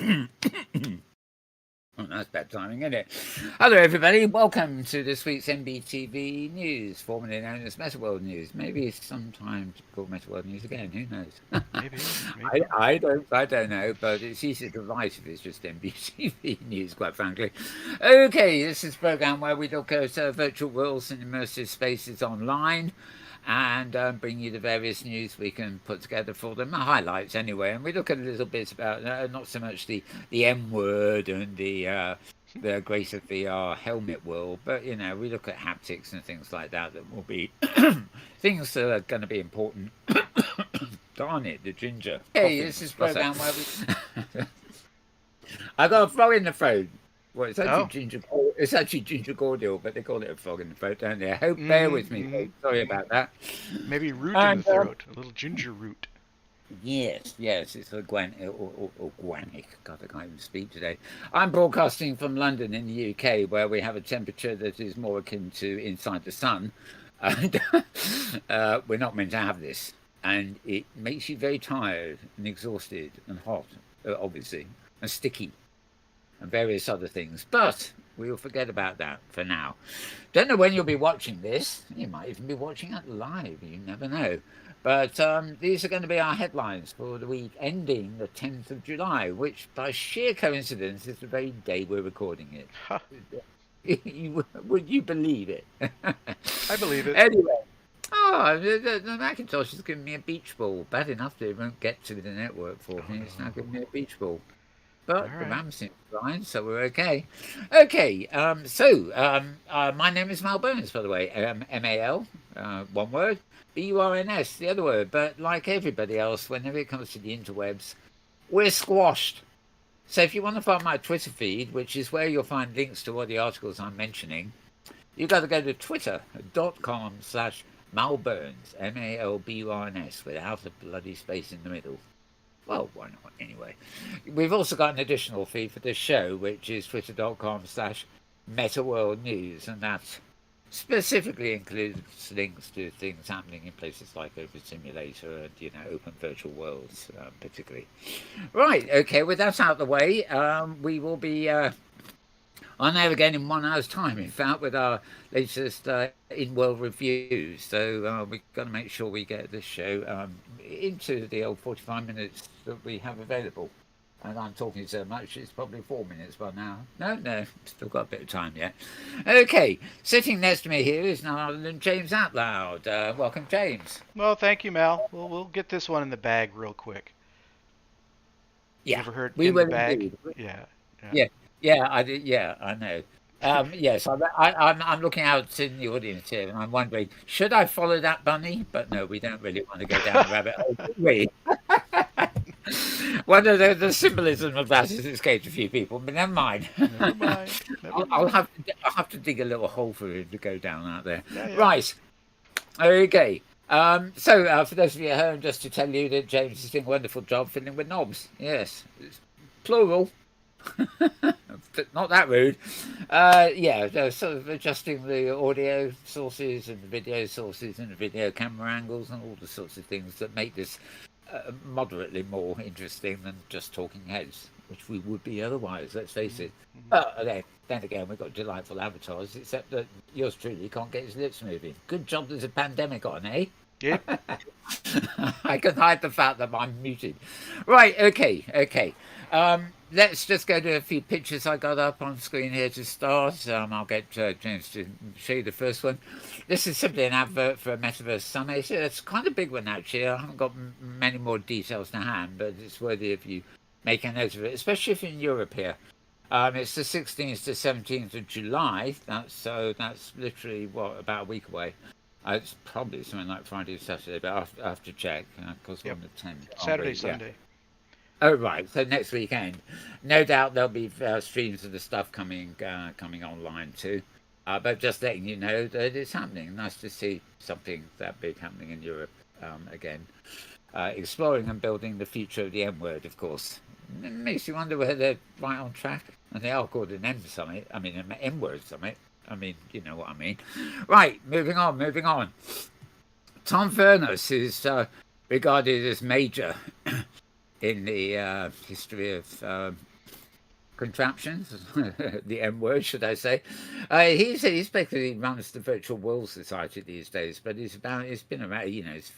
Oh, that's bad timing, isn't it? Hello, everybody. Welcome to this week's MBTV News, formerly known as Metaworld News. Maybe sometimes called Metaworld News again. Who knows? Maybe. I don't know, but it's easy to write if it's just MBTV News, quite frankly. Okay, this is a program where we look at virtual worlds and immersive spaces online, and bring you the various news we can put together for them, highlights anyway. And we look at a little bit about not so much the M word and the greater VR helmet world, but we look at haptics and things like that that will be things that are going to be important. Darn it, the ginger. Hey, this is a program where we. I got a frog in the throat. Well, it's actually ginger. It's actually ginger cordial, but they call it a frog in the throat, don't they? I hope bear with me. Sorry about that. Maybe root in the throat, a little ginger root. Yes, it's organic. God, I can't even speak today. I'm broadcasting from London in the UK, where we have a temperature that is more akin to inside the sun, and we're not meant to have this, and it makes you very tired and exhausted and hot, obviously, and sticky, and various other things. But we'll forget about that for now. Don't know when you'll be watching this. You might even be watching it live. You never know. But these are going to be our headlines for the week ending the 10th of July, which by sheer coincidence is the very day we're recording it. Huh. Would you believe it? I believe it. Anyway. The Macintosh has given me a beach ball. Bad enough that it won't get to the network for me. It's now giving me a beach ball. But the RAM seems fine, so we're okay. Okay, my name is Mal Burns, by the way. M-A-L, one word. B-U-R-N-S, the other word. But like everybody else, whenever it comes to the interwebs, we're squashed. So if you want to find my Twitter feed, which is where you'll find links to all the articles I'm mentioning, you've got to go to twitter.com/Mal Burns, M-A-L-B-U-R-N-S, without a bloody space in the middle. Well, why not anyway? We've also got an additional feed for this show, which is twitter.com/Metaworld News, and that specifically includes links to things happening in places like Open Simulator and, open virtual worlds, particularly. Right, okay, with that out of the way, we will be on there again in 1 hour's time, in fact, with our latest in-world reviews. So we've got to make sure we get this show into the old 45 minutes that we have available. And I'm talking so much, it's probably 4 minutes by now. No, still got a bit of time yet. Okay, sitting next to me here is none other than James Atlloud. Welcome, James. Well, thank you, Mal. We'll get this one in the bag real quick. Yeah. You ever heard in the bag? Indeed. Yeah. I did. Yeah, I know. Yes, I'm looking out in the audience here, and I'm wondering, should I follow that bunny? But no, we don't really want to go down the rabbit hole, do we? Well, the symbolism of that has escaped a few people, but never mind. Never mind. I'll have to dig a little hole for him to go down out there. Yeah. Right. Okay. So for those of you at home, just to tell you that James is doing a wonderful job filling with knobs. Yes, it's plural. Not that rude. Sort of adjusting the audio sources and the video sources and the video camera angles and all the sorts of things that make this moderately more interesting than just talking heads, which we would be otherwise, let's face it. Then again, we've got delightful avatars, except that yours truly can't get his lips moving. Good job there's a pandemic on, eh? Yeah. I can hide the fact that I'm muted. Right, okay. Let's just go to a few pictures I got up on screen here to start. I'll get James to show you the first one. This is simply an advert for a Metaverse Summit. It's quite a big one, actually. I haven't got many more details to hand, but it's worthy of you making a note of it, especially if you're in Europe here. It's the 16th to 17th of July. That's literally, about a week away. It's probably something like Friday or Saturday, but I have to check, because we're on the 10th. Saturday, Sunday. Oh, right. So next weekend. No doubt there'll be streams of the stuff coming online too. But just letting you know that it's happening. Nice to see something that big happening in Europe again. Exploring and building the future of the M word, of course. It makes you wonder whether they're right on track. And they are called an M summit. I mean, an M word summit. I mean, you know what I mean. Right, moving on. Tom Furness is regarded as major in the history of contraptions, the M word, should I say? He's basically runs the Virtual World Society these days, but it's been around, he's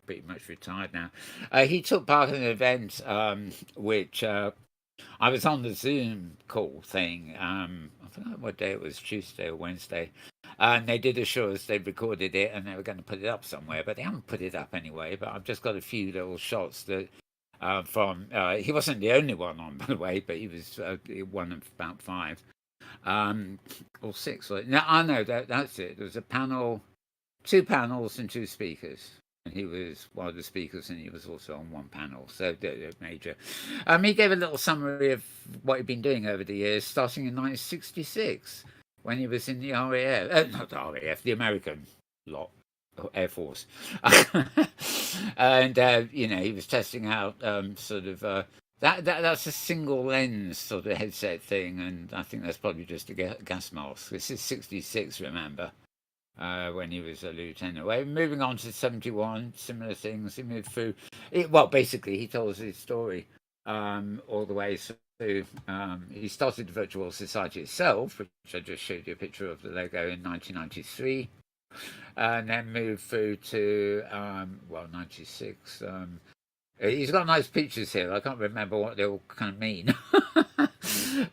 pretty much retired now. He took part in an event which I was on the Zoom call thing. I forgot what day it was, Tuesday or Wednesday. And they did assure us they'd recorded it and they were going to put it up somewhere, but they haven't put it up anyway. But I've just got a few little shots that from. He wasn't the only one on, by the way, but he was one of about five or six. No, I know that's it. There was a panel, two panels, and two speakers. And he was one of the speakers, and he was also on one panel. So major. He gave a little summary of what he'd been doing over the years, starting in 1966 when he was in the RAF, not the RAF, the American lot. Air Force, and he was testing out sort of that's a single lens sort of headset thing, and I think that's probably just a gas mask. This is 66, remember, when he was a lieutenant. Well, moving on to 71, similar things. He moved through. Basically, he told us his story all the way through. He started the Virtual Society itself, which I just showed you a picture of the logo in 1993. And then moved through to 96. He's got nice pictures here. I can't remember what they all kind of mean,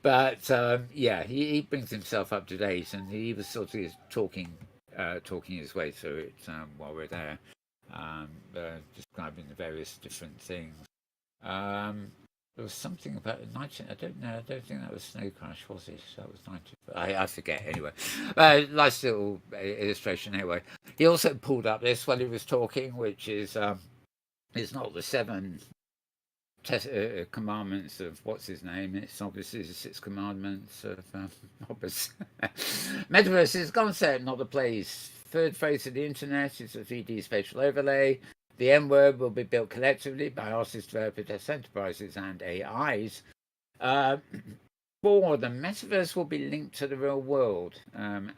but he brings himself up to date, and he was sort of talking his way through it while we're there, describing the various different things. There was something about 19. I don't know. I don't think that was Snow Crash, was it? That was 90. I forget. Anyway, nice little illustration. Anyway, he also pulled up this while he was talking, which is it's not the seven commandments of what's his name. It's obviously the six commandments of Hobbes. Metaverse is a concept, not a place. Third phase of the internet is a 3D spatial overlay. The M word will be built collectively by artists, developers, enterprises, and AIs. 4, the metaverse will be linked to the real world,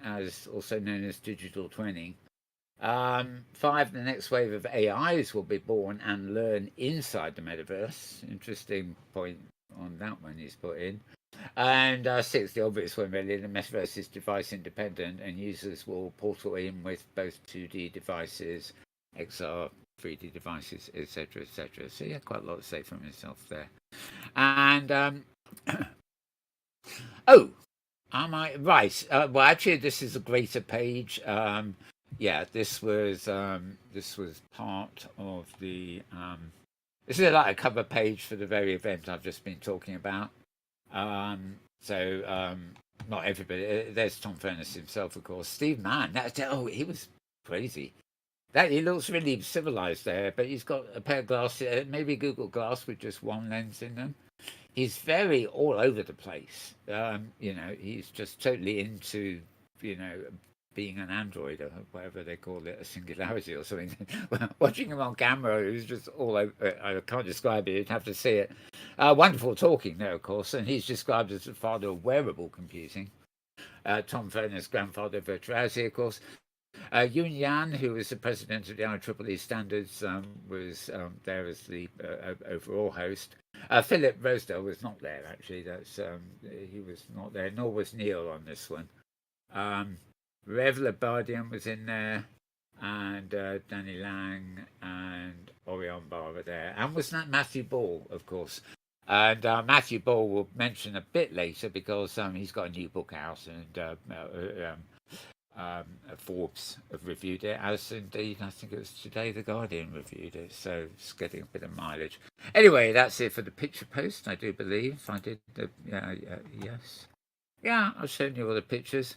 as also known as digital twinning. 5, the next wave of AIs will be born and learn inside the metaverse. Interesting point on that one he's put in. And 6, the obvious one really, the metaverse is device independent and users will portal in with both 2D devices, XR, 3D devices, etc., etc. So quite a lot to say from himself there. And right. Well, actually, this is a greater page. This was part of the. This is like a cover page for the very event I've just been talking about. Not everybody. There's Tom Furness himself, of course. Steve Mann. He was crazy. That he looks really civilized there, but he's got a pair of glasses, maybe Google Glass with just one lens in them. He's very all over the place. He's just totally into, being an android or whatever they call it, a singularity or something. Watching him on camera, he's just all over. I can't describe it. You'd have to see it. Wonderful talking there, of course, and he's described as the father of wearable computing. Tom Furness, grandfather of virtuality, of course. Yoon Yan, who was the president of the IEEE Standards, was there as the overall host. Philip Rosedale was not there, actually. He was not there, nor was Neil on this one. Rev Labardian was in there, and Danny Lang and Orion Barr were there. And was that Matthew Ball, of course. And Matthew Ball will mention a bit later because he's got a new book out, and Forbes have reviewed it, as indeed I think it was today The Guardian reviewed it, so it's getting a bit of mileage. Anyway, that's it for the picture post, I do believe. I did yes. Yeah, I've shown you all the pictures.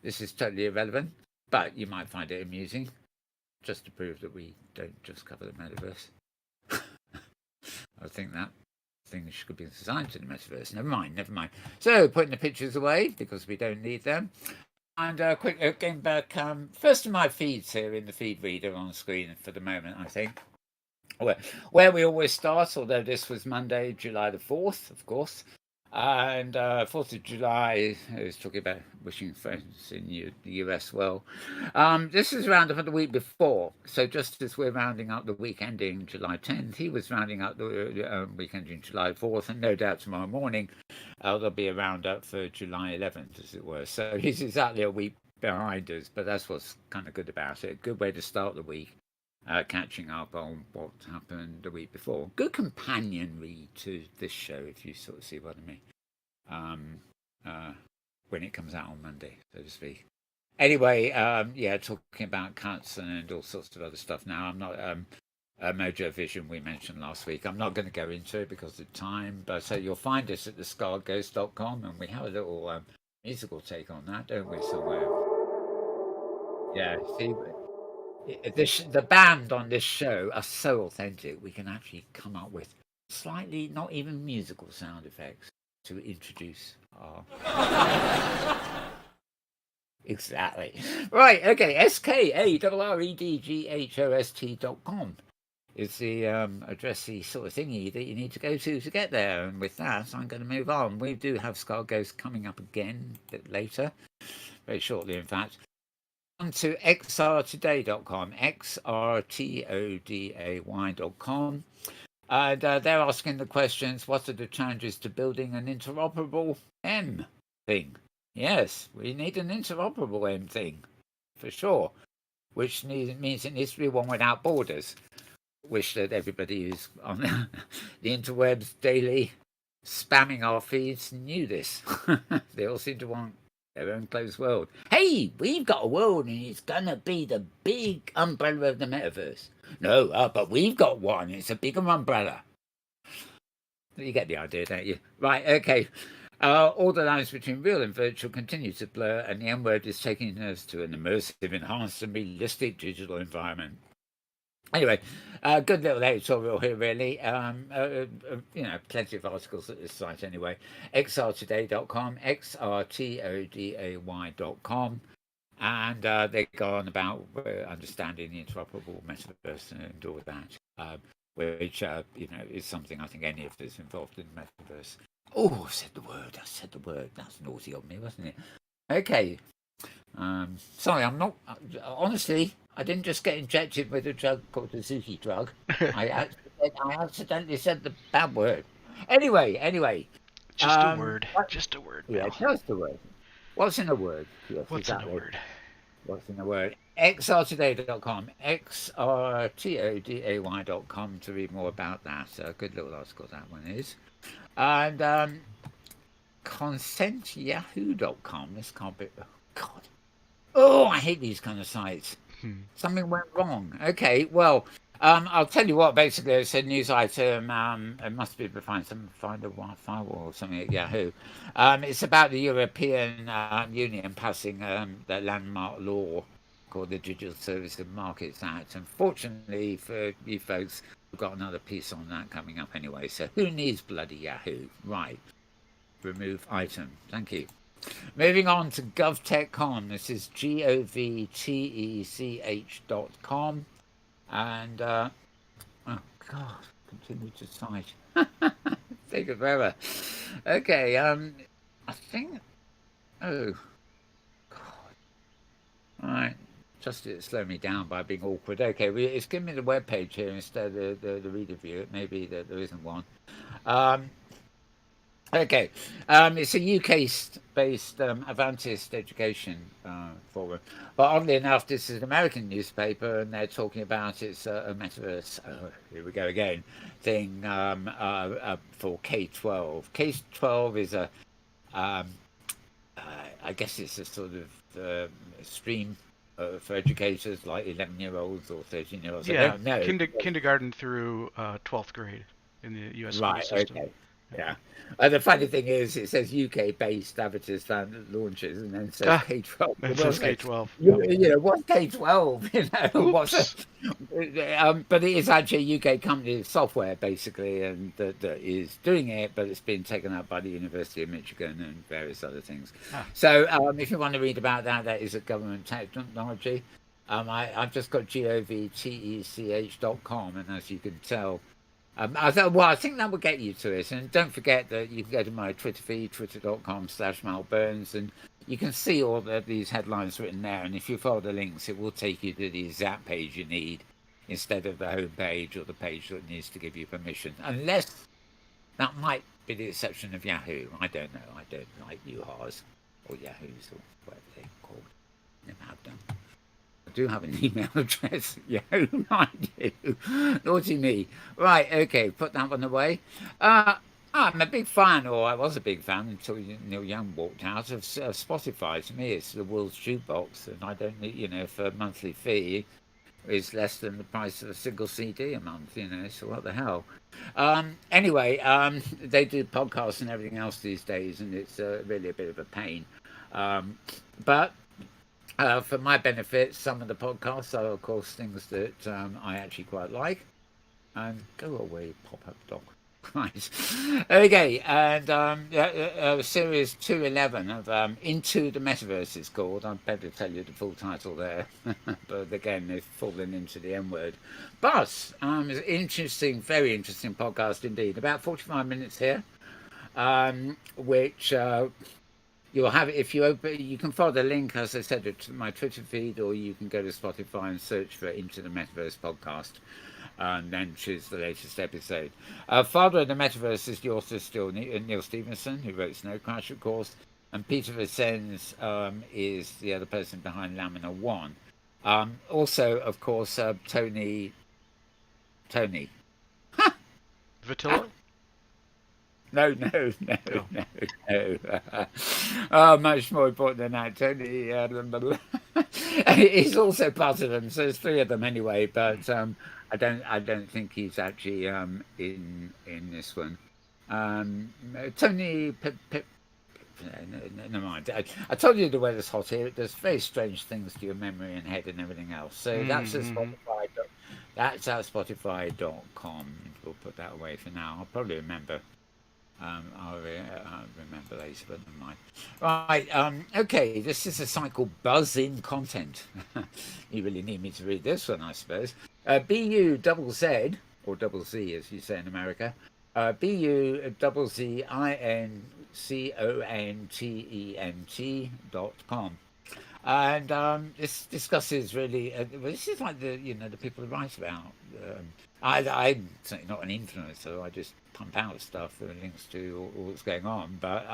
This is totally irrelevant, but you might find it amusing, just to prove that we don't just cover the metaverse. I think that things should be designed to the metaverse. Never mind. So, putting the pictures away, because we don't need them. And quick getting back first to my feeds here in the feed reader on screen for the moment, I think. Where we always start, although this was Monday, July the 4th, of course. And 4th of July, I was talking about wishing friends in the US. Well, this is roundup of the week before. So just as we're rounding up the week ending July 10th, he was rounding up the week ending July 4th. And no doubt tomorrow morning, there'll be a roundup for July 11th, as it were. So he's exactly a week behind us, but that's what's kind of good about it. Good way to start the week. Catching up on what happened the week before. Good companion read to this show, if you sort of see what I mean. When it comes out on Monday, so to speak. Anyway, yeah, talking about cuts and all sorts of other stuff. Now, I'm not Mojo Vision we mentioned last week. I'm not going to go into it because of time, but you'll find us at thescarredghost.com, and we have a little musical take on that, don't we? Somewhere. Yeah. See, the band on this show are so authentic. We can actually come up with slightly not even musical sound effects to introduce our. Exactly. Right. Okay. SKARREDGHOST.com is the address, the sort of thingy that you need to go to get there. And with that, I'm going to move on. We do have Scar Ghost coming up again a bit later, very shortly, in fact. On to xrtoday.com, xrtoday.com. And they're asking the questions, what are the challenges to building an interoperable M thing? Yes, we need an interoperable M thing, for sure, which means it needs to be one without borders. Wish that everybody who's on the interwebs daily spamming our feeds knew this. They all seem to want their own closed world. Hey, we've got a world and it's going to be the big umbrella of the metaverse. No, but we've got one. It's a bigger umbrella. You get the idea, don't you? Right, okay. All the lines between real and virtual continue to blur, and the M word is taking us to an immersive, enhanced, and realistic digital environment. Anyway, good little editorial here, really. Plenty of articles at this site anyway. xrtoday.com, xrtoday.com. And they go on about understanding the interoperable metaverse and all that, which is something I think any of us involved in the metaverse. Oh, I said the word. That's naughty of me, wasn't it? Okay. Sorry, I'm not. Honestly, I didn't just get injected with a drug called the Zuki drug. I accidentally said the bad word. Anyway. Just a word. Just a word. Yeah, just a word. What's in a word? Yes, What's exactly. in a word? What's in a word? xrtoday.com, xrtoday.com to read more about that. Good little article that one is. And consentyahoo.com. This can't be. Oh, God. Oh, I hate these kind of sites. Something went wrong. Okay, well, I'll tell you what. Basically, it's a news item. It must be find a firewall or something at Yahoo. It's about the European Union passing the landmark law called the Digital Services Markets Act. Unfortunately for you folks, we've got another piece on that coming up anyway. So who needs bloody Yahoo? Right. Remove item. Thank you. Moving on to GovTech.com. This is GovTech.com. And, oh, God, continue to cite. Take it forever. Okay, I think, oh, God. All right. Just to slow me down by being awkward. Okay, it's giving me the web page here instead of the reader view. It may be that there isn't one. Okay, it's a UK-based Advantist education forum, but oddly enough, this is an American newspaper, and they're talking about it's a metaverse. Here we go again. Thing for K-12. K-12 is I guess it's a sort of stream for educators like 11-year-olds or 13-year-olds. Yeah, kindergarten through 12th grade in the U.S. school system. Okay. Yeah. The funny thing is, it says UK-based Advantist launches, and then it says K-12. It says K-12. What's K-12? But it is actually a UK company of software, basically, and that is doing it, but it's been taken up by the University of Michigan and various other things. So if you want to read about that, that is at Government Technology. I've just got govtech.com, and as you can tell, I think that will get you to it. And don't forget that you can go to my Twitter feed, twitter.com/Mal Burns, and you can see all of these headlines written there. And if you follow the links, it will take you to the exact page you need instead of the home page or the page that needs to give you permission. Unless that might be the exception of Yahoo. I don't know. I don't like UHARs or Yahoos or whatever they're called. Never have done. I do have an email address. Yahoo, I do. Naughty me. Right, okay, put that one away. I'm a big fan, or I was a big fan until Neil Young walked out of Spotify. To me, it's the world's jukebox, and I don't need, for a monthly fee, is less than the price of a single CD a month, so what the hell. Anyway, they do podcasts and everything else these days, and it's really a bit of a pain. But for my benefit, some of the podcasts are, of course, things that I actually quite like. And go away, pop-up dog. Right. Okay, and series 211 of Into the Metaverse is called. I'd better tell you the full title there. But again, they've fallen into the M word. But it's an interesting, very interesting podcast indeed. About 45 minutes here, which you'll have, if you open, you can follow the link, as I said, to my Twitter feed, or you can go to Spotify and search for Into the Metaverse podcast. And then choose the latest episode. Father of the Metaverse is the author still, Neil Stephenson, who wrote Snow Crash, of course, and Peter Vicens is the other person behind Lamina One. Also, of course, Tony. Vitillo? No. Much more important than that. Tony. He's also part of them, so there's three of them anyway. But I don't think he's actually in this one. Tony. Never mind. I told you the weather's hot here. It does very strange things to your memory and head and everything else. So that's at Spotify. That's at Spotify.com. We'll put that away for now. I'll probably remember. I'll remember later, but never mind. Right, okay, this is a site called Buzz in Content. You really need me to read this one, I suppose. BUZZ, or double Z as you say in America, BUZZINCONTENT.com. And this discusses really, this is like the people who write about. I'm certainly not an influencer. I just pump out stuff and links to all that's going on. But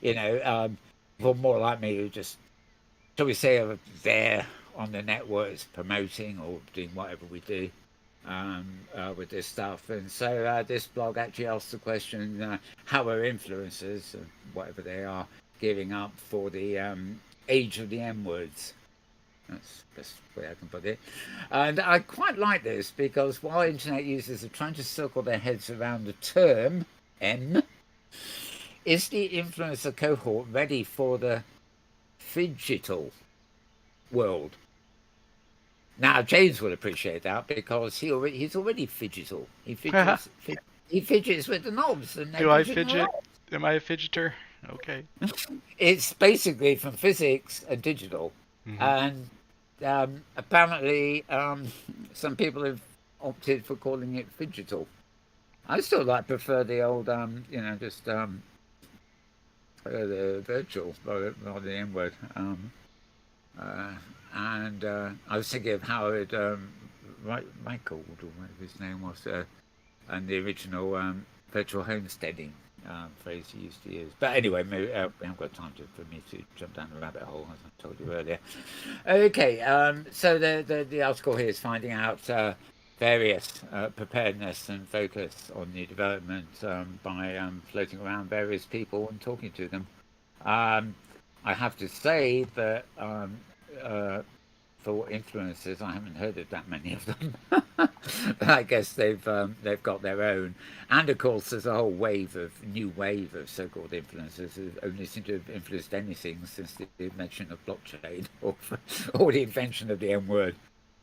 people more like me who just, shall we say, are there on the networks promoting or doing whatever we do with this stuff. And so this blog actually asks the question: how are influencers, whatever they are, giving up for the age of the M words? That's the best way I can put it. And I quite like this because while internet users are trying to circle their heads around the term M, is the influencer cohort ready for the phygital world? Now, James will appreciate that because he's already phygital. He fidgets with the knobs. And do I fidget? Am I a fidgeter? Okay. It's basically from physics and digital. And apparently some people have opted for calling it phygital. I still prefer the old just the virtual rather than the N word. And I was thinking of Howard Michael, or whatever his name was, and the original virtual homesteading phrase he used to use. But anyway, maybe, we haven't got time for me to jump down the rabbit hole, as I told you earlier. Okay, so the article here is finding out various preparedness and focus on new development by floating around various people and talking to them. I have to say that for influencers, I haven't heard of that many of them. But I guess they've got their own. And of course, there's a whole new wave of so-called influencers who only seem to have influenced anything since the invention of blockchain or the invention of the M word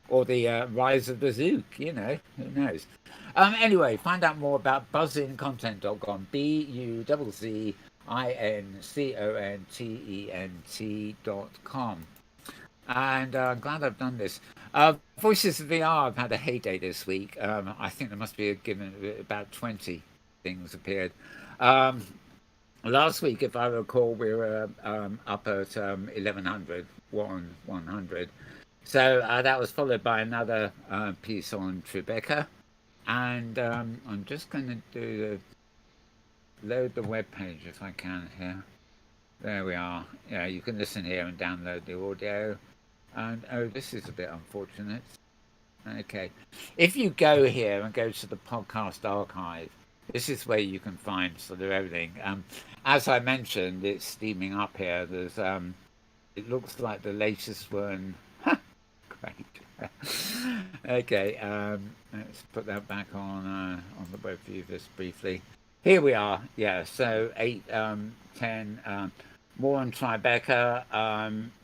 or the rise of the Zook. Who knows? Anyway, find out more about buzzincontent.com. BUZZINCONTENT.com. And I'm glad I've done this. Voices of VR have had a heyday this week. I think there must be about 20 things appeared. Um, Last week, if I recall, we were up at 1100, 100. So that was followed by another piece on Tribeca. And I'm just going to load the web page if I can here. There we are. Yeah, you can listen here and download the audio. And oh, this is a bit unfortunate. Okay. If you go here and go to the podcast archive, this is where you can find sort of everything. As I mentioned, it's steaming up here. There's it looks like the latest one. Great. Okay, let's put that back on the web view just briefly. Here we are. Yeah, so 8, 10. More on Tribeca,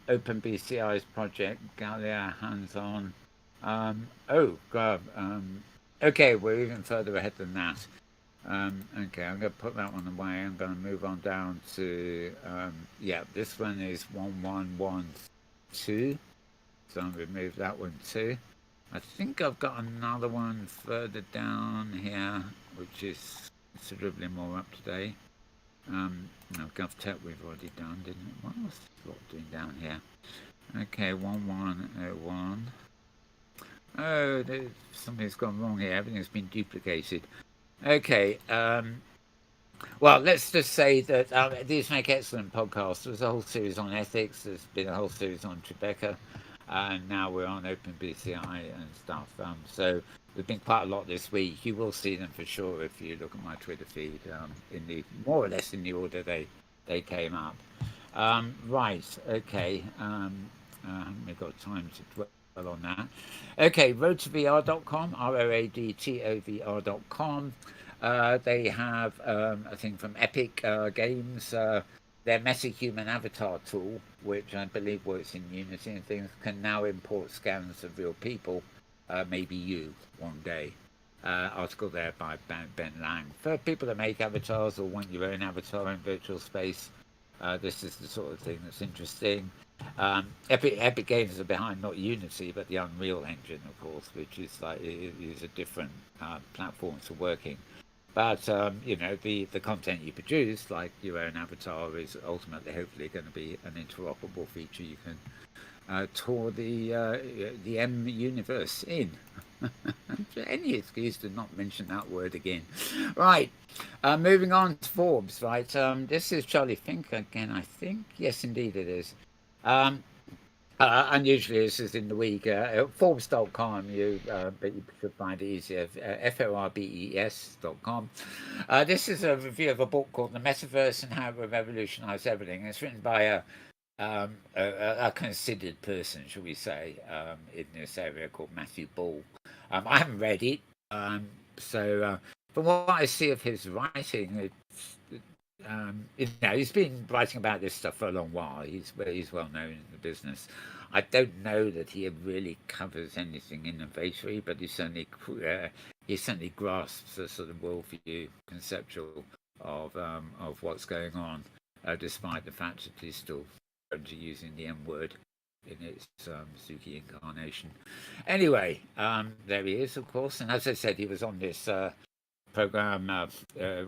OpenBCI's project, Galia hands-on. Oh, God. Okay, we're even further ahead than that. Okay, I'm going to put that one away. I'm going to move on down to, yeah, this one is 1112. So I'll remove that one too. I think I've got another one further down here, which is considerably more up to date. No, GovTech we've already done, didn't it? What was what doing down here? Okay, 1101. Oh, something's gone wrong here. Everything's been duplicated. Okay. Well, let's just say that these make excellent podcasts. There's a whole series on ethics. There's been a whole series on Tribeca. And now we're on OpenBCI and stuff. So there's been quite a lot this week. You will see them for sure if you look at my Twitter feed, in the more or less in the order they came up. Right, okay. We've got time to dwell on that. Okay, roadtovr.com, roadtovr.com. They have a thing from Epic Games. Their MetaHuman avatar tool, which I believe works in Unity and things, can now import scans of real people, maybe you, one day. Article there by Ben Lang. For people that make avatars or want your own avatar in virtual space, this is the sort of thing that's interesting. Epic Games are behind not Unity, but the Unreal Engine, of course, which is is a different platform for working. But the content you produce, like your own avatar, is ultimately, hopefully, going to be an interoperable feature you can tour the M universe in. Any excuse to not mention that word again. Right, moving on to Forbes. Right, this is Charlie Fink again. I think yes, indeed it is. Unusually, this is in the week. Forbes.com, but you should find it easier. FORBES.com. This is a review of a book called The Metaverse and How It Will Revolutionize Everything. It's written by a considered person, shall we say, in this area called Matthew Ball. I haven't read it, so from what I see of his writing, he's been writing about this stuff for a long while. He's well known in the business. I don't know that he really covers anything innovatory, but he certainly grasps a sort of worldview, conceptual of what's going on, despite the fact that he's still using the M word in its Suki incarnation. Anyway, there he is, of course, and as I said, he was on this program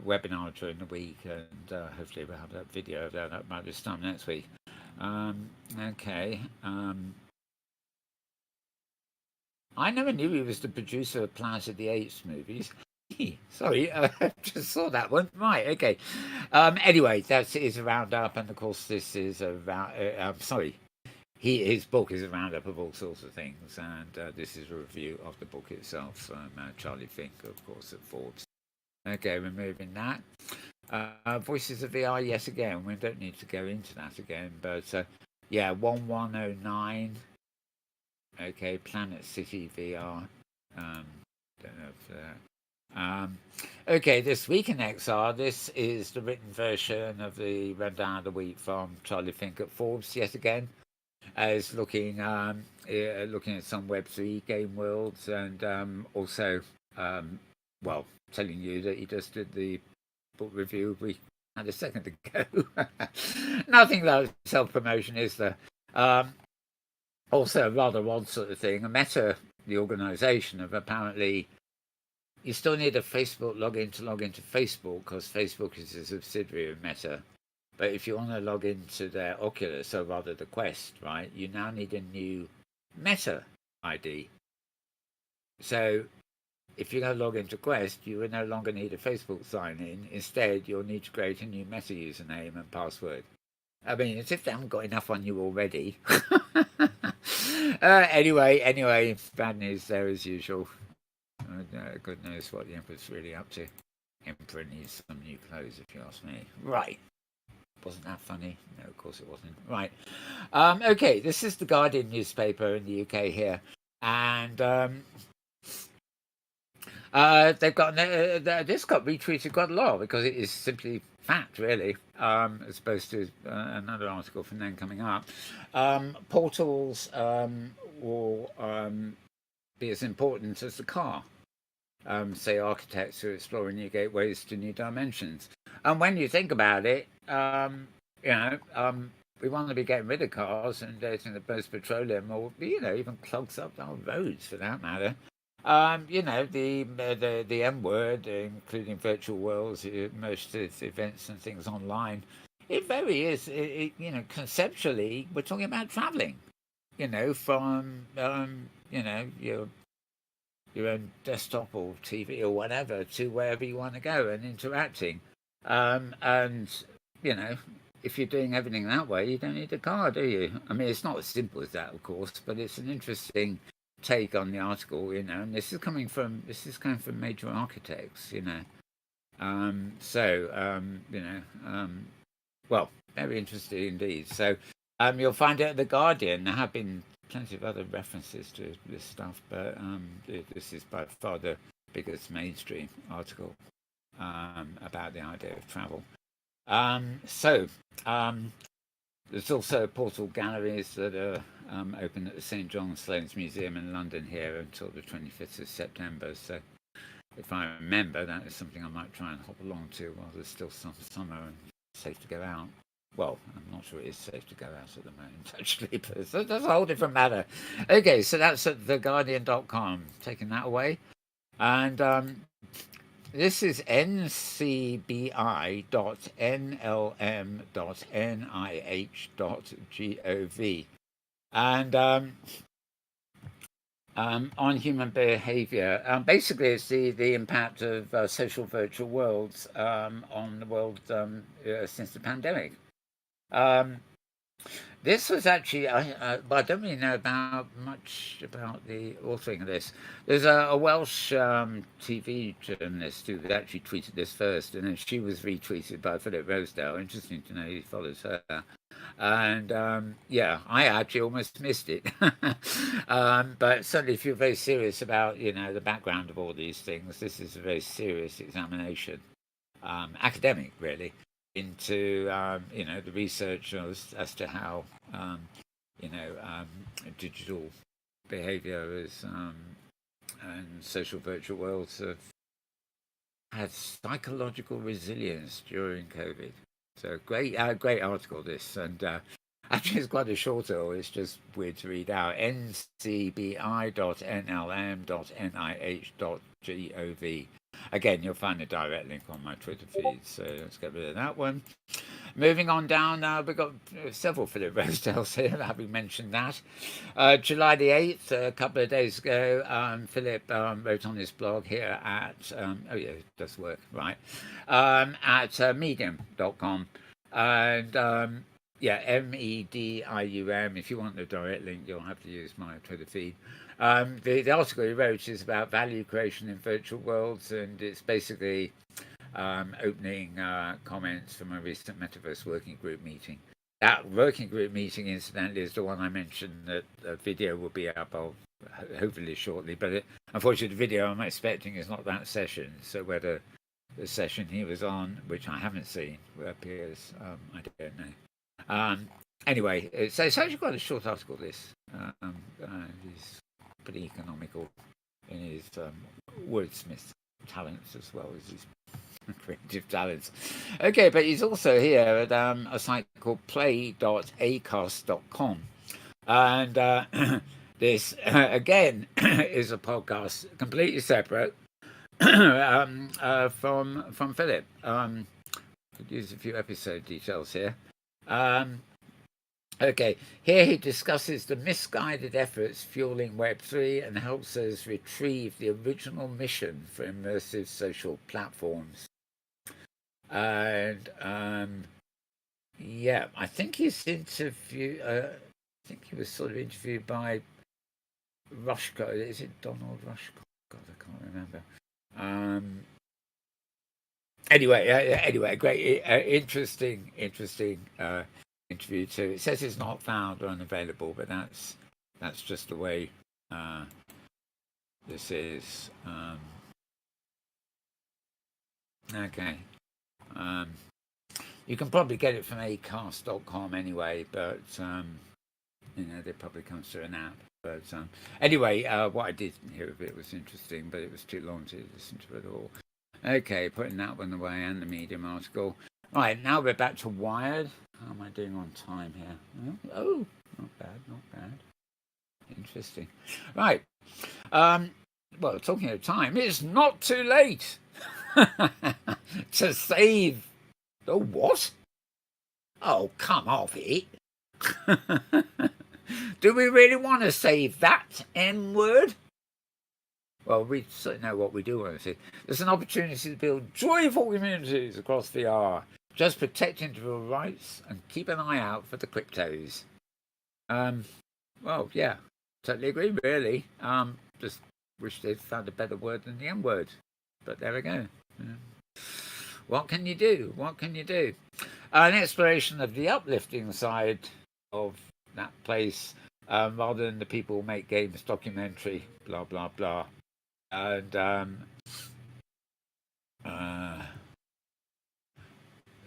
webinar during the week, and hopefully we'll have that video of that about this time next week. Okay. I never knew he was the producer of Planet of the Apes movies. Sorry, I just saw that one. Right, okay. Anyway, that is a roundup, and of course this is a sorry. His book is a roundup of all sorts of things, and this is a review of the book itself from Charlie Fink, of course, at Forbes. Okay, removing that. Voices of VR, yes, again. We don't need to go into that again, but yeah, 1109. Okay, Planet City VR. Don't know if okay, this week in XR, this is the written version of the rundown of the week from Charlie Fink at Forbes, yet again, as looking at some Web3 game worlds, and also telling you that he just did the book review we had a second ago. Nothing like self-promotion, is there? Also, a rather odd sort of thing. Meta, the organisation, have apparently you still need a Facebook login to log into Facebook because Facebook is a subsidiary of Meta. But if you want to log into their Oculus, or rather the Quest, right, you now need a new Meta ID. So if you're going to log into Quest, you will no longer need a Facebook sign in. Instead, you'll need to create a new Meta username and password. I mean, as if they haven't got enough on you already. Anyway, bad news there as usual. God knows what the Emperor's really up to. Emperor needs some new clothes, if you ask me. Right. Wasn't that funny? No, of course it wasn't. Right. Okay, this is the Guardian newspaper in the UK here. And they've got this got retweeted quite a lot because it is simply fact, really, as opposed to another article from them coming up. Portals will be as important as the car. Say architects who are exploring new gateways to new dimensions. And when you think about it, we want to be getting rid of cars and anything that burns petroleum, or even clogs up our roads for that matter. The M word, including virtual worlds, immersive events and things online. It very is. Conceptually, we're talking about traveling. From your own desktop or TV or whatever to wherever you want to go and interacting. And if you're doing everything that way, you don't need a car, do you? I mean, it's not as simple as that, of course, but it's an interesting take on the article, and this is coming from major architects, well, very interesting indeed. So you'll find it at the Guardian. There have been plenty of other references to this stuff, but this is by far the biggest mainstream article about the idea of travel. There's also portal galleries that are open at the St John Sloane's Museum in London here until the 25th of September. So if I remember, that is something I might try and hop along to while there's still some summer and safe to go out. Well, I'm not sure it is safe to go out at the moment, actually, but that's a whole different matter. Okay, so that's at theguardian.com, taking that away. And this is ncbi.nlm.nih.gov. And on human behavior, basically it's the impact of social virtual worlds on the world since the pandemic. This was actually, I don't really know much about the authoring of this. There's a Welsh TV journalist who actually tweeted this first, and then she was retweeted by Philip Rosedale. Interesting to know he follows her. And I actually almost missed it. But certainly, if you're very serious about the background of all these things, this is a very serious examination, academic really, into the research as to how digital behaviour is and social virtual worlds have had psychological resilience during COVID. So great article this, and actually it's quite a short article. It's just weird to read out. ncbi.nlm.nih.gov. Again, you'll find a direct link on my Twitter feed, so let's get rid of that one. Moving on down now, we've got several Philip Rosedales here, having mentioned that. July the 8th, a couple of days ago, Philip wrote on his blog here at, it does work, right, at medium.com. And MEDIUM. If you want the direct link, you'll have to use my Twitter feed. The article he wrote is about value creation in virtual worlds, and it's basically opening comments from a recent Metaverse working group meeting. That working group meeting, incidentally, is the one I mentioned that the video will be up hopefully shortly. But unfortunately, the video I'm expecting is not that session. So whether the session he was on, which I haven't seen, appears, I don't know. Anyway, it's actually quite a short article, this. He's pretty economical in his wordsmith talents as well as his creative talents. Okay, but he's also here at a site called play.acast.com. And this, again, is a podcast completely separate from Philip. Could use a few episode details here. Okay, here he discusses the misguided efforts fueling Web3 and helps us retrieve the original mission for immersive social platforms. And yeah, I think he's interviewed. I think he was sort of interviewed by Rushko. Is it Donald Rushko? God, I can't remember. Anyway, great, interesting interview too. It says it's not found or unavailable, but that's just the way this is. Okay. You can probably get it from acast.com anyway, but they probably comes through an app. But anyway, what I did hear of it was interesting, but it was too long to listen to it all. Okay, putting that one away and the Medium article. Right, now we're back to Wired. How am I doing on time here? Oh, not bad. Interesting. Right. Well, talking of time, it's not too late to save. Oh, what? Oh, come off it. Do we really want to save that M word? Well, we certainly know what we do want to see. There's an opportunity to build joyful communities across VR. Just protect individual rights and keep an eye out for the cryptos. Well, yeah, totally agree, really. Just wish they'd found a better word than the M word. But there we go. What can you do? An exploration of the uplifting side of that place, rather than the people make games documentary, blah, blah, blah. And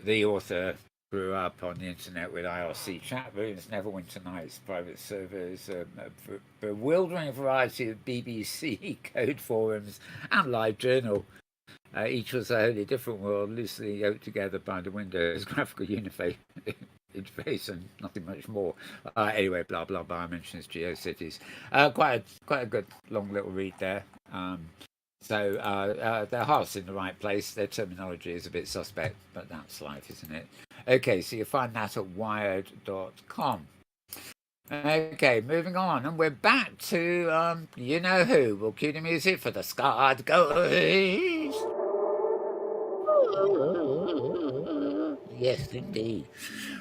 the author grew up on the internet with IRC chat rooms, Neverwinter Nights, private servers, a bewildering variety of BBC code forums, and live journal. Each was a wholly different world, loosely yoked together by the Windows graphical interface and nothing much more. Anyway, blah blah blah. I mentions GeoCities. Quite a good long little read there. So their heart's in the right place. Their terminology is a bit suspect, but that's life, isn't it? Okay, so you find that at wired.com. Okay, moving on, and we're back to you know who. We'll cue the music for the Scarred Ghost. Yes, indeed.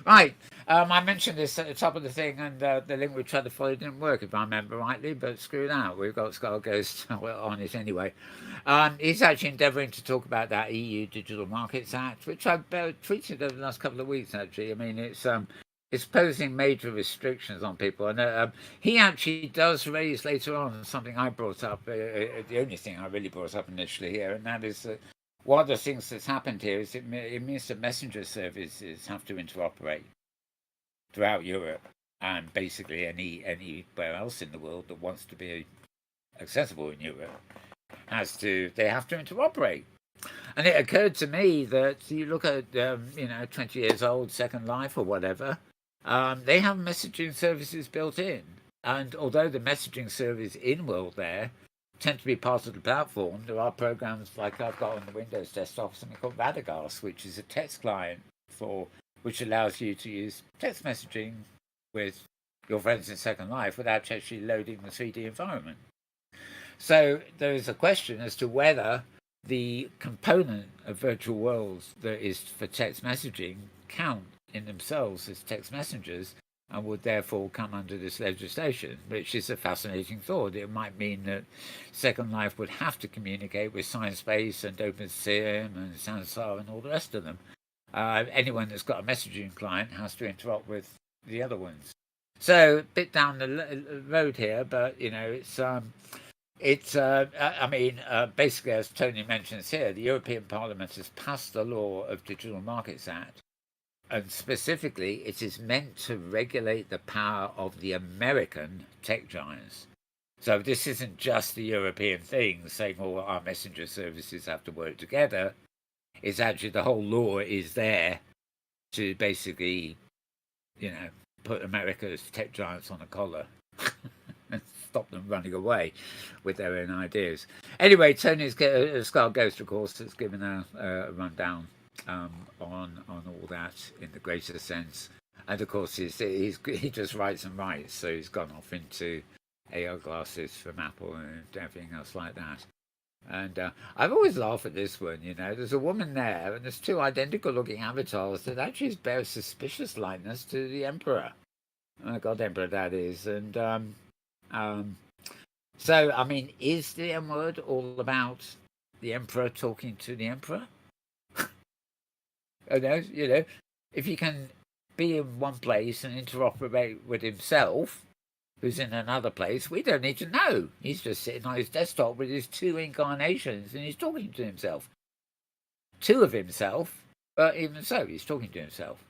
Right. I mentioned this at the top of the thing, and the link we tried to follow didn't work, if I remember rightly, but screw that. We've got Skull Ghost on it anyway. He's actually endeavouring to talk about that EU Digital Markets Act, which I've tweeted over the last couple of weeks, actually. I mean, it's posing major restrictions on people. And he actually does raise later on something I brought up, the only thing I really brought up initially here, and that is that one of the things that's happened here is it means that messenger services have to interoperate throughout Europe and basically anywhere else in the world that wants to be accessible in Europe they have to interoperate. And it occurred to me that you look at 20 years old Second Life or whatever, they have messaging services built in, and although the messaging service in world there tend to be part of the platform, there are programs like I've got on the Windows desktop, something called Radagast, which is a text client which allows you to use text messaging with your friends in Second Life without actually loading the 3D environment. So there is a question as to whether the component of virtual worlds that is for text messaging count in themselves as text messengers and would therefore come under this legislation, which is a fascinating thought. It might mean that Second Life would have to communicate with Sciencebase and OpenSim and Sansar and all the rest of them. Anyone that's got a messaging client has to interrupt with the other ones. So a bit down the road here, but basically, as Tony mentions here, the European Parliament has passed the law of Digital Markets Act, and specifically, it is meant to regulate the power of the American tech giants. So this isn't just the European thing saying, "Oh, our messenger services have to work together." It's actually the whole law is there to basically, put America's tech giants on a collar and stop them running away with their own ideas. Anyway, Tony's Skull Ghost, of course, has given a rundown on all that in the greater sense. And of course, he just writes and writes, so he's gone off into AR glasses from Apple and everything else like that. And I've always laughed at this one, you know. There's a woman there, and there's two identical looking avatars that actually bear suspicious likeness to the Emperor. Oh, God, Emperor, that is. And um, so, I mean, is the M word all about the Emperor talking to the Emperor? You know, if you can be in one place and interoperate with himself, who's in another place, we don't need to know. He's just sitting on his desktop with his two incarnations and he's talking to himself. Two of himself, but even so, he's talking to himself.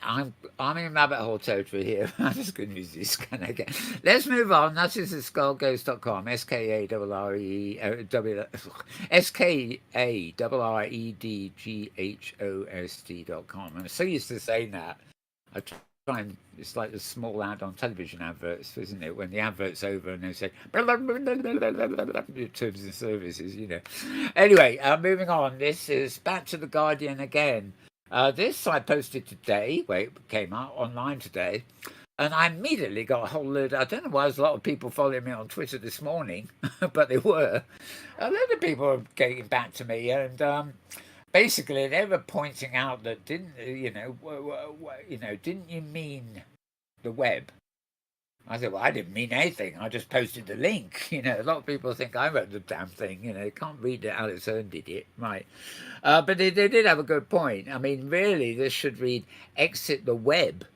I'm in rabbit hole territory here. I'm just going to use this kind of again. Let's move on. That is skullghost.com. SKARREDGHOST.com. I'm so used to saying that. I try and it's like the small ad on television adverts, isn't it? When the advert's over and they say terms and services, you know. Anyway, moving on. This is back to the Guardian again. This I posted today. Wait, it came out online today. And I immediately got a whole load. I don't know why there's a lot of people following me on Twitter this morning, but they were. A lot of people are getting back to me, and basically they were pointing out that didn't you mean the web? I said, well, I didn't mean anything. I just posted the link. You know, a lot of people think I wrote the damn thing. You know, they can't read it. Alex Hearn did it, right? But they did have a good point. I mean, really, this should read exit the web,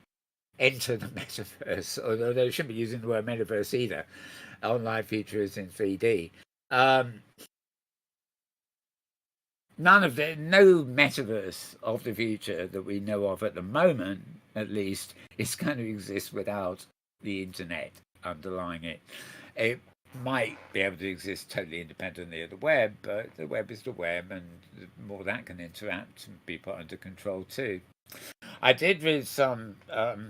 enter the metaverse. Although they shouldn't be using the word metaverse either. Online futures in 3D. No metaverse of the future that we know of at the moment, at least, is going to exist without the internet underlying it. It might be able to exist totally independently of the web, but the web is the web, and the more that can interact and be put under control too. I did read some. Well,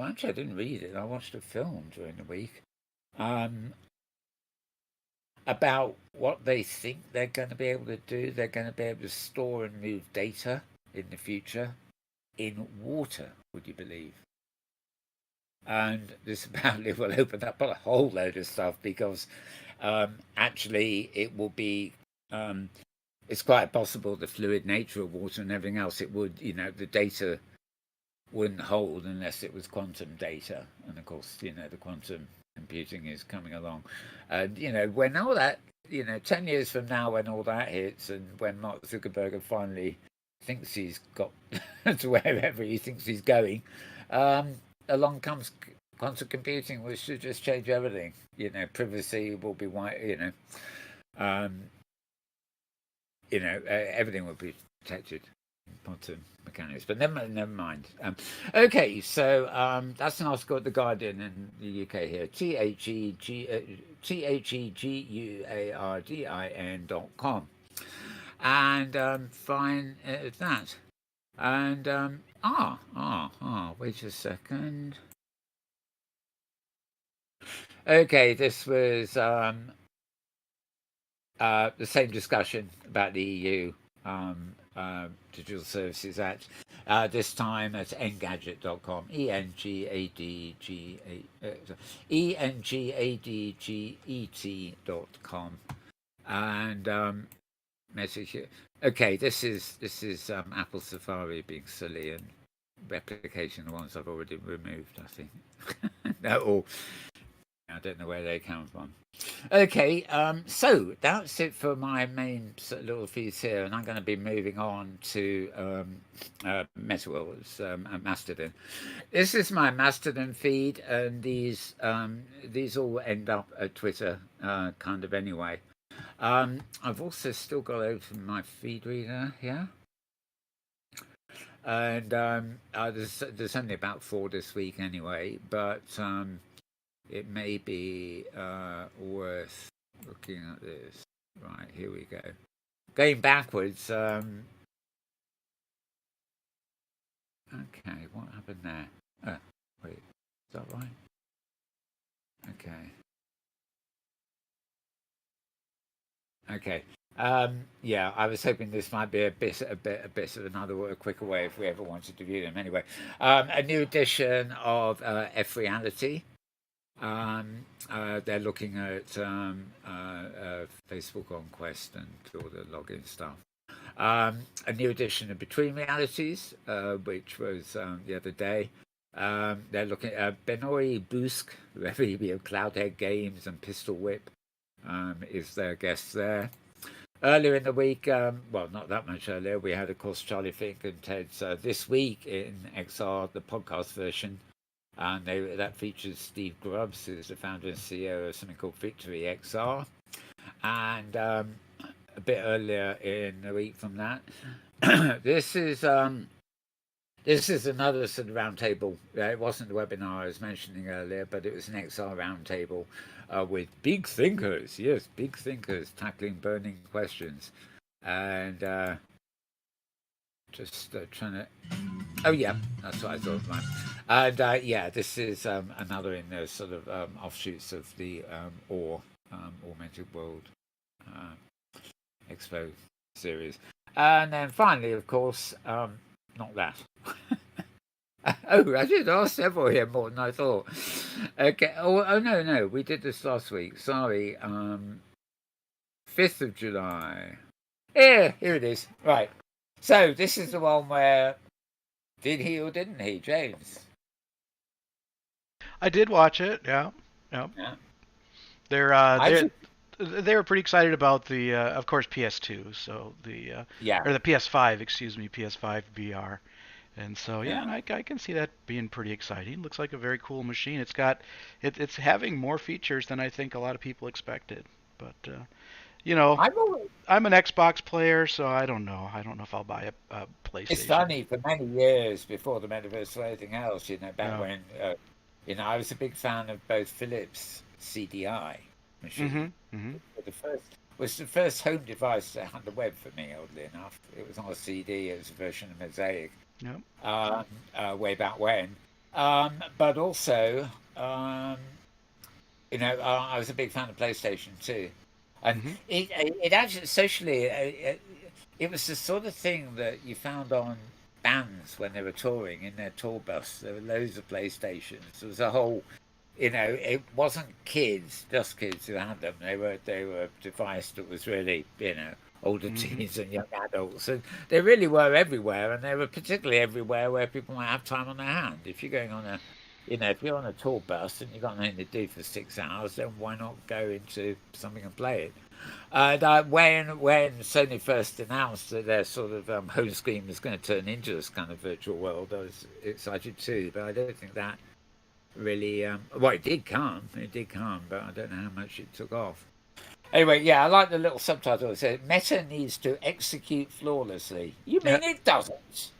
actually, I didn't read it. I watched a film during the week about what they think they're going to be able to do. They're going to be able to store and move data in the future in water. Would you believe? And this apparently will open up a whole load of stuff because actually it will be it's quite possible the fluid nature of water and everything else, it would, you know, the data wouldn't hold unless it was quantum data. And of course, you know, the quantum computing is coming along. And, you know, when all that, you know, 10 years from now, when all that hits and when Mark Zuckerberg finally thinks he's got to wherever he thinks he's going, along comes quantum computing, which should just change everything. You know, privacy will be white. Everything will be protected in quantum mechanics. But never mind. Okay, so that's an article at the Guardian in the UK here. TheGuardian.com, and fine that. And wait a second. Okay, this was the same discussion about the EU Digital Services Act. This time at engadget.com, engadget.com, and message here. Okay, this is Apple Safari being silly and replication of the ones I've already removed, I think. Or I don't know where they come from. Okay, so that's it for my main little feeds here, and I'm going to be moving on to Metaworld's Mastodon. This is my Mastodon feed, and these all end up at Twitter, kind of anyway. I've also still got open my feed reader here, and there's only about 4 this week anyway, but it may be worth looking at this. Right, here we go. Going backwards. Hang Okay, what happened there? Wait, is that right? Okay. Okay. Yeah, I was hoping this might be a bit of another quicker way if we ever wanted to view them. Anyway, a new edition of F Reality. They're looking at Facebook on Quest and all the login stuff. A new edition of Between Realities, which was the other day. They're looking at Benoit Busque, the VP of Cloudhead Games and Pistol Whip, is their guest there. Earlier in the week, well, not that much earlier, we had, of course, Charlie Fink and Ted's This Week in XR, the podcast version. And that features Steve Grubbs, who's the founder and CEO of something called Victory XR. And a bit earlier in the week from that, this is another sort of roundtable. It wasn't the webinar I was mentioning earlier, but it was an XR roundtable with big thinkers. Yes, big thinkers tackling burning questions. And just trying to... Oh, yeah, that's what I thought. Right. And yeah, this is another in the sort of offshoots of the Augmented World Expo series. And then finally, of course, not that. Oh, I did ask several here more than I thought. Okay. Oh no, we did this last week. Sorry. 5th of July. Here it is. Right. So this is the one where did he or didn't he, James? I did watch it. Yeah. They were pretty excited about the, of course, PS2. So or the PS5, excuse me, PS5 VR. And so I can see that being pretty exciting. Looks like a very cool machine. It's having more features than I think a lot of people expected. But I'm an Xbox player, so I don't know. I don't know if I'll buy a PlayStation. It's funny, for many years before the metaverse or anything else, back when I was a big fan of both Philips CDI machine. Was the first home device that had the web for me, oddly enough. It was on a CD. It was a version of Mosaic. Way back when. But also, I was a big fan of PlayStation too. And it actually, socially, it was the sort of thing that you found on bands when they were touring in their tour bus. There were loads of PlayStations. There was a whole, it wasn't just kids who had them. They were a device that was really, older teens and young adults, and they really were everywhere, and they were particularly everywhere where people might have time on their hand. If you're going on if you're on a tour bus and you've got nothing to do for 6 hours, then why not go into something and play it? And when Sony first announced that their sort of home screen was going to turn into this kind of virtual world, I was excited too, but I don't think that really it did come, but I don't know how much it took off. Anyway, I like the little subtitle. It says, Meta needs to execute flawlessly. You mean it doesn't?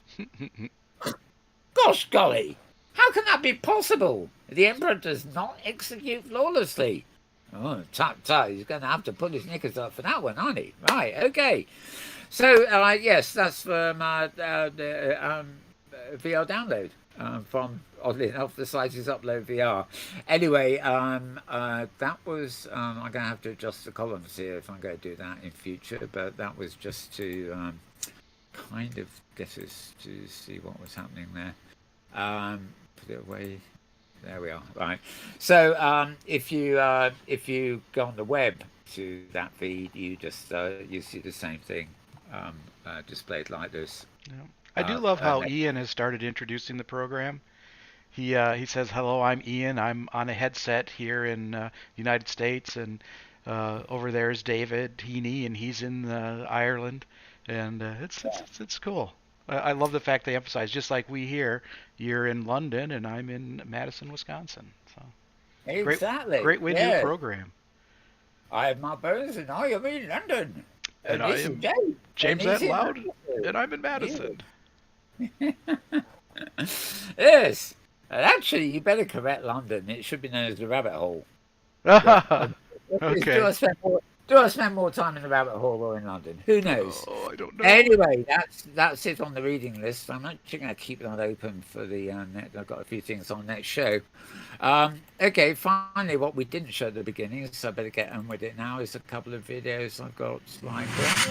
Gosh golly, how can that be possible? The Emperor does not execute flawlessly. Oh, tut, he's going to have to pull his knickers up for that one, aren't he? Right, okay. So, yes, that's from the VR download. From, oddly enough, the site is Upload VR. Anyway, that was, I'm going to have to adjust the columns here if I'm going to do that in future, but that was just to kind of get us to see what was happening there. Put it away. There we are. Right. So if you go on the web to that feed, you just you see the same thing displayed like this. Yeah. I do love how Ian has started introducing the program. He says, "Hello, I'm Ian. I'm on a headset here in the United States, and over there is David Heaney, and he's in Ireland, and it's cool. I love the fact they emphasize, just like we here, you're in London, and I'm in Madison, Wisconsin. So exactly, great way to do a program. I am Mal Burns, and I am in London, and I am James Atlloud, and I'm in Madison." Yes. Actually, you better correct London. It should be known as the rabbit hole. Okay. Do I spend more time in the rabbit hole or in London? Who knows? Oh, I don't know. Anyway, that's it on the reading list. I'm actually going to keep that open for the I've got a few things on next show. Okay, finally, what we didn't show at the beginning, so I better get on with it now, is a couple of videos I've got like this.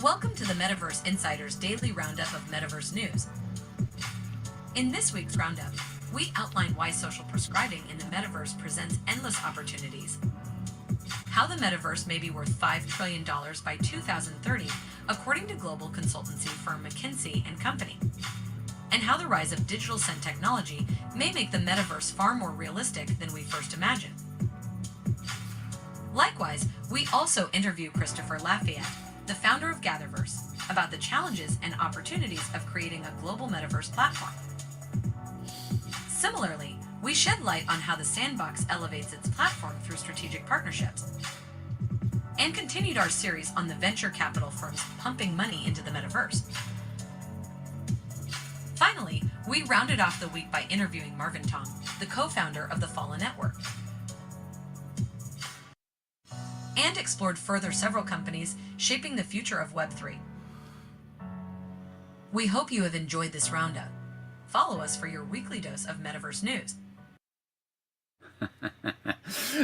Welcome to the Metaverse Insider's daily roundup of Metaverse news. In this week's roundup, we outline why social prescribing in the Metaverse presents endless opportunities, how the Metaverse may be worth $5 trillion by 2030, according to global consultancy firm McKinsey & Company, and how the rise of digital scent technology may make the Metaverse far more realistic than we first imagined. Likewise, we also interview Christopher Lafayette, the founder of Gatherverse, about the challenges and opportunities of creating a global Metaverse platform. Similarly, we shed light on how the Sandbox elevates its platform through strategic partnerships, and continued our series on the venture capital firms pumping money into the Metaverse. Finally, we rounded off the week by interviewing Marvin Tong, the co-founder of the Fallen Network, and explored further several companies shaping the future of Web3. We hope you have enjoyed this roundup. Follow us for your weekly dose of Metaverse news.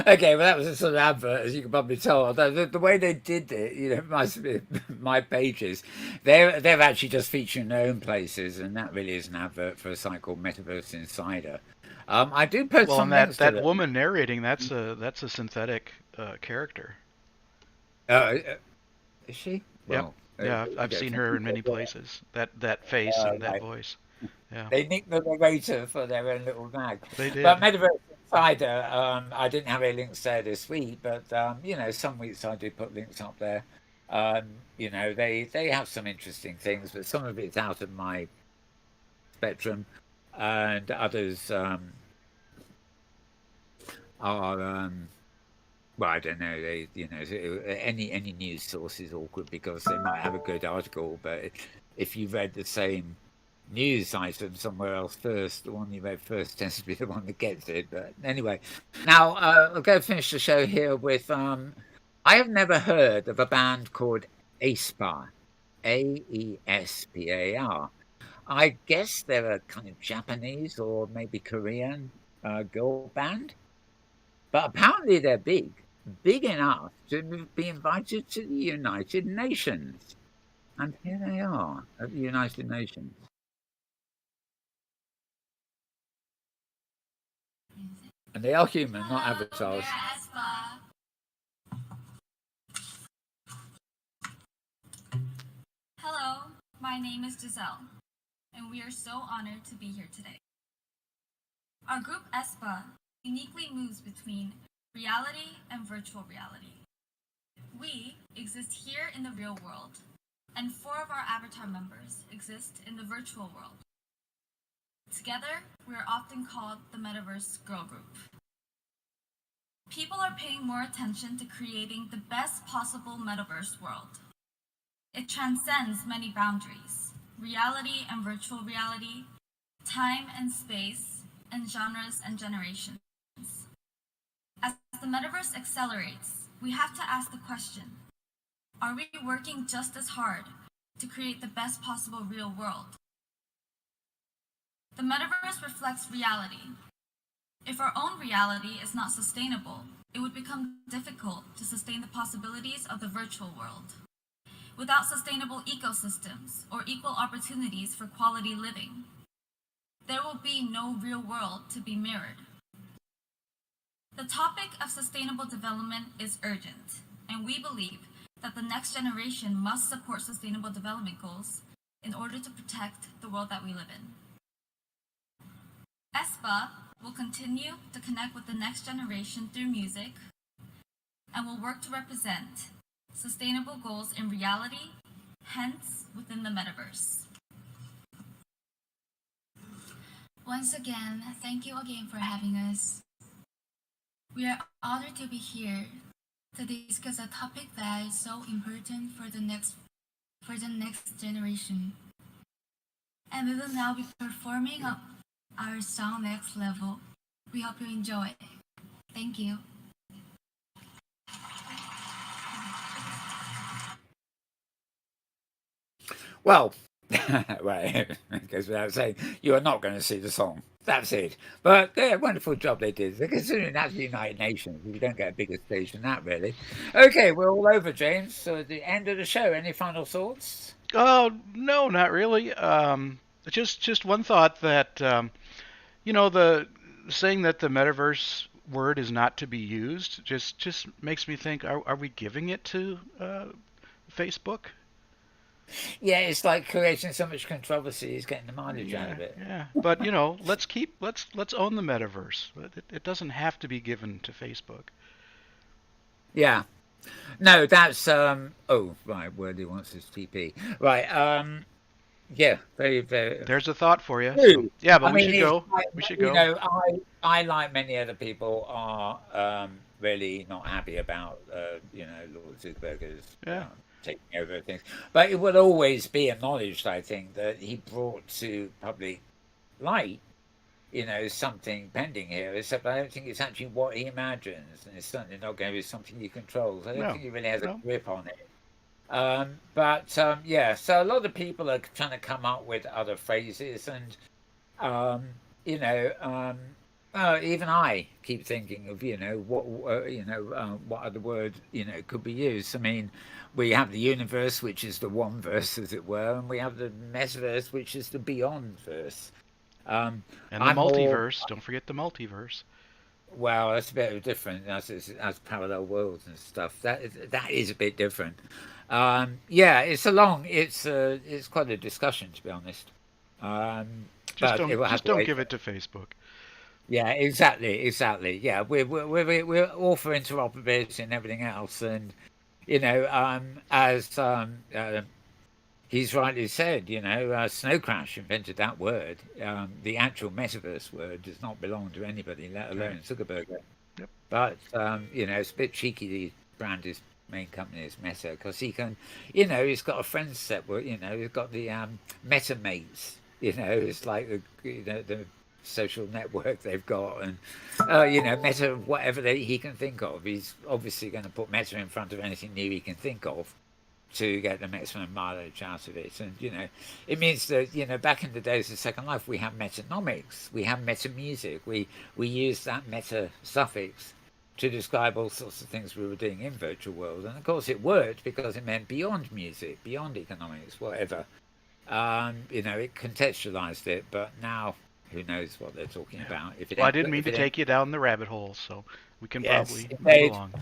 Okay, well, that was a sort of advert, as you can probably tell. The way they did it, it must be my pages. They're actually just featuring their own places, and that really is an advert for a site called Metaverse Insider. I do post Well, some and links to that them. woman narrating, that's a synthetic character. Uh, is she? Yep. Well, Yeah, I've okay. seen her in many places. That face and that Right. voice. Yeah, They nicked the narrator for their own little mag. they But did. Metaverse Insider, I didn't have any links there this week, but some weeks I do put links up there. They have some interesting things, but some of it's out of my spectrum, and others are well, I don't know. Any news source is awkward because they might have a good article, but if you read the same news item somewhere else first, the one you read first tends to be the one that gets it. But anyway, now I'll go finish the show here with I have never heard of a band called aespa, Aespar. I guess they're a kind of Japanese or maybe Korean girl band, but apparently they're big enough to be invited to the United Nations. And here they are at the United Nations. And they are human, not avatars. Hello, my name is Giselle, and we are so honored to be here today. Our group ESPA uniquely moves between reality and virtual reality. We exist here in the real world, and 4 of our avatar members exist in the virtual world. Together, we are often called the Metaverse Girl Group. People are paying more attention to creating the best possible Metaverse world. It transcends many boundaries, reality and virtual reality, time and space, and genres and generations. As the Metaverse accelerates, we have to ask the question, are we working just as hard to create the best possible real world? The Metaverse reflects reality. If our own reality is not sustainable, it would become difficult to sustain the possibilities of the virtual world. Without sustainable ecosystems or equal opportunities for quality living, there will be no real world to be mirrored. The topic of sustainable development is urgent, and we believe that the next generation must support sustainable development goals in order to protect the world that we live in. ESPA will continue to connect with the next generation through music and will work to represent sustainable goals in reality, hence within the Metaverse. Once again, thank you again for having us. We are honored to be here to discuss a topic that is so important for the next generation. And we will now be performing our song Next Level. We hope you enjoy. Thank you. Well, right, it goes without saying, you are not going to see the song. That's it. But yeah, wonderful job they did. They're considering that's the United Nations. You don't get a bigger stage than that, really. Okay, we're all over, James. So at the end of the show, any final thoughts? Oh, no, not really. Just one thought that the saying that the metaverse word is not to be used just makes me think: Are we giving it to Facebook? Yeah, it's like creating so much controversy is getting the mileage out Yeah, of it. yeah. But let's own the metaverse. It doesn't have to be given to Facebook. Yeah. No, that's oh right, Worthy wants his TP. Right, yeah, very, very There's a thought for you. So true. yeah, but I we mean should it's go. like, We should you go. know, I like many other people are really not happy about Lord Zuckerberg's Yeah. taking over things. But it would always be acknowledged, I think, that he brought to public light something pending here, except I don't think it's actually what he imagines, and it's certainly not going to be something he controls. I don't No. think he really has a No. grip on it. Yeah, so a lot of people are trying to come up with other phrases, and um, you know, even I keep thinking of what other word could be used. I mean, we have the universe, which is the one verse, as it were, and we have the metaverse, which is the beyond verse. Um, And the I'm more multiverse. Don't forget the multiverse. well. That's a bit different as parallel worlds and stuff. That is a bit different. Yeah, it's quite a discussion, to be honest. But it will have Just to don't wait. give it to Facebook. Yeah, exactly. Yeah, we're all for interoperability and everything else, and as he's rightly said, Snow Crash invented that word. The actual metaverse word does not belong to anybody, let Right. alone Zuckerberg. Yep. But it's a bit cheeky to brand his main company as Meta because he's got a friend set where he's got the Meta mates. It's like the social network they've got, and Meta whatever he can think of. He's obviously going to put Meta in front of anything new he can think of to get the maximum mileage out of it. And it means that back in the days of Second Life, we have metanomics, we have meta music, we use that meta suffix to describe all sorts of things we were doing in virtual world. And of course, it worked because it meant beyond music, beyond economics, whatever. It contextualized it, but now who knows what they're talking about? If it Well, I ain't, didn't mean if to it ain't, take you down the rabbit hole, so we can yes, probably move indeed. along.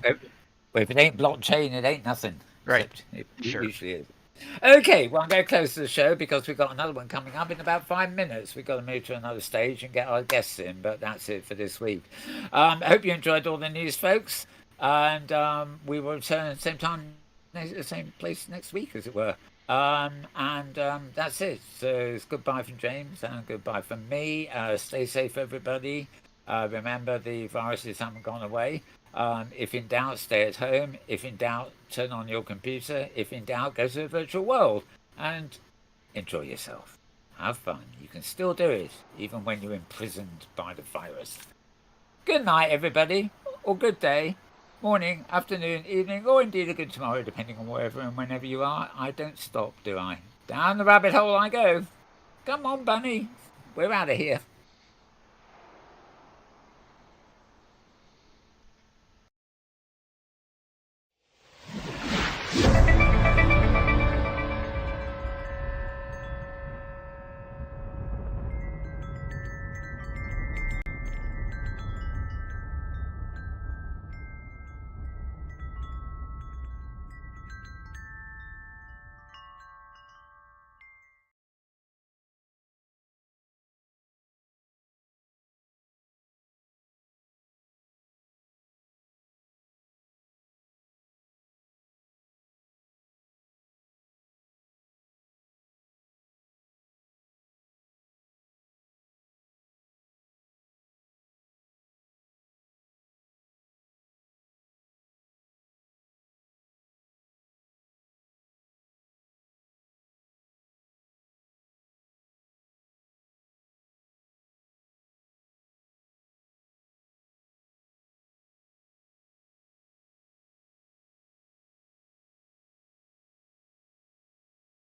Well, if it ain't blockchain, it ain't nothing. Right. Except it Sure. usually is. Okay, well, I'm going to close the show because we've got another one coming up in about 5 minutes. We've got to move to another stage and get our guests in, but that's it for this week. I hope you enjoyed all the news, folks, and we will return at the same time, the same place next week, as it were. That's it. So it's goodbye from James and goodbye from me. Stay safe, everybody. Remember, the viruses haven't gone away. If in doubt, stay at home. If in doubt, turn on your computer. If in doubt, go to a virtual world and enjoy yourself. Have fun. You can still do it, even when you're imprisoned by the virus. Good night, everybody, or good day, morning, afternoon, evening, or indeed a good tomorrow, depending on wherever and whenever you are. I don't stop, do I? Down the rabbit hole I go. Come on, Bunny. We're out of here.